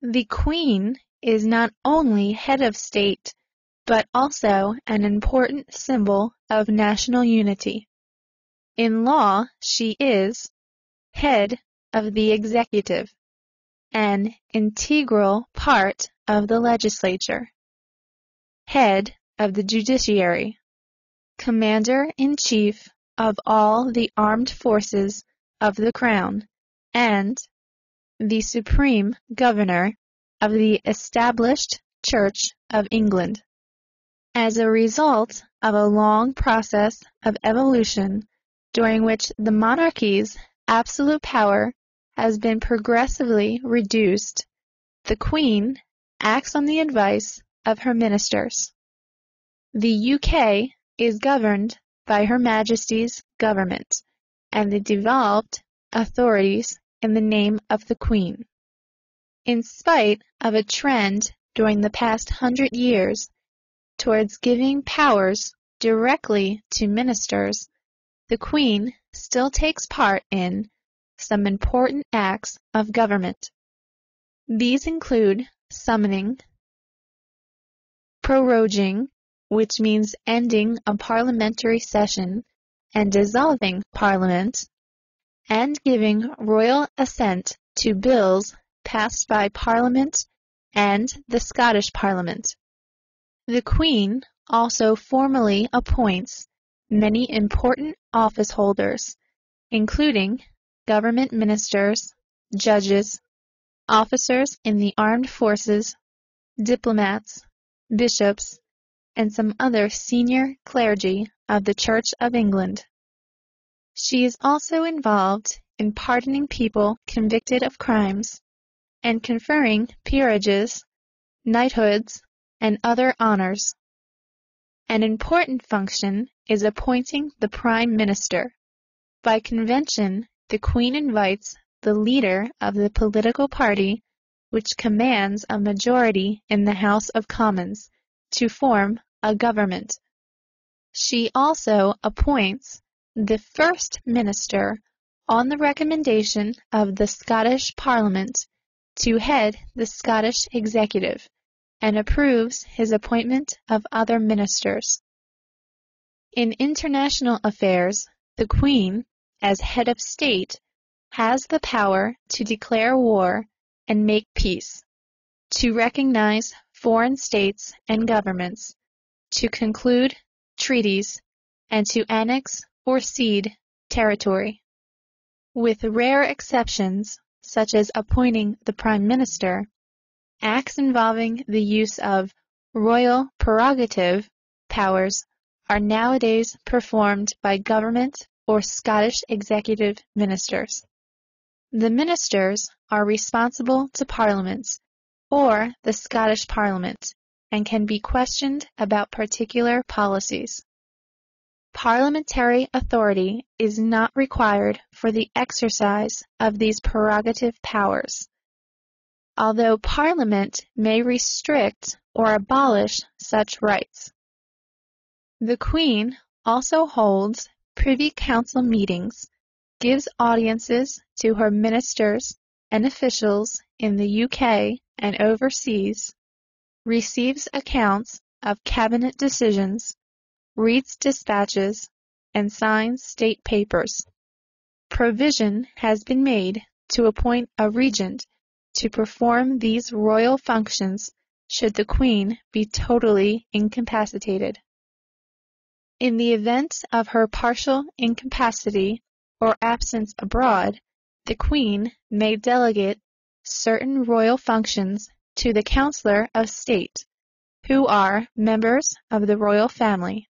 The Queen is not only head of state, but also an important symbol of national unity. In law, she is head of the executive, an integral part of the legislature, head of the judiciary, commander-in-chief of all the armed forces of the Crown, and the supreme governor of the established Church of England. As a result of a long process of evolution during which the monarchy's absolute power has been progressively reduced, the Queen acts on the advice of her ministers. The UK is governed by Her Majesty's government and the devolved authorities in the name of the Queen. In spite of a trend during the past 100 years towards giving powers directly to ministers, the Queen still takes part in some important acts of government. These include summoning, proroguing, which means ending a parliamentary session and dissolving Parliament, and giving royal assent to bills passed by Parliament and the Scottish Parliament. The Queen also formally appoints many important office holders, including government ministers, judges, officers in the armed forces, diplomats, bishops, and some other senior clergy of the Church of England. She is also involved in pardoning people convicted of crimes and conferring peerages, knighthoods, and other honors. An important function is appointing the Prime Minister. By convention, the Queen invites the leader of the political party which commands a majority in the House of Commons to form a government. She also appoints the First Minister on the recommendation of the Scottish Parliament to head the Scottish Executive and approves his appointment of other ministers. In international affairs, the Queen, as head of state, has the power to declare war and make peace, to recognize foreign states and governments, to conclude treaties, and to annex or cede territory. With rare exceptions, such as appointing the Prime Minister, acts involving the use of royal prerogative powers are nowadays performed by government or Scottish executive ministers. The ministers are responsible to parliaments or the Scottish Parliament and can be questioned about particular policies. Parliamentary authority is not required for the exercise of these prerogative powers, although Parliament may restrict or abolish such rights. The Queen also holds Privy Council meetings, gives audiences to her ministers and officials in the UK and overseas, receives accounts of cabinet decisions, reads dispatches, and signs state papers. Provision has been made to appoint a regent to perform these royal functions should the Queen be totally incapacitated. In the event of her partial incapacity or absence abroad, the Queen may delegate certain royal functions to the Councillor of State, who are members of the royal family.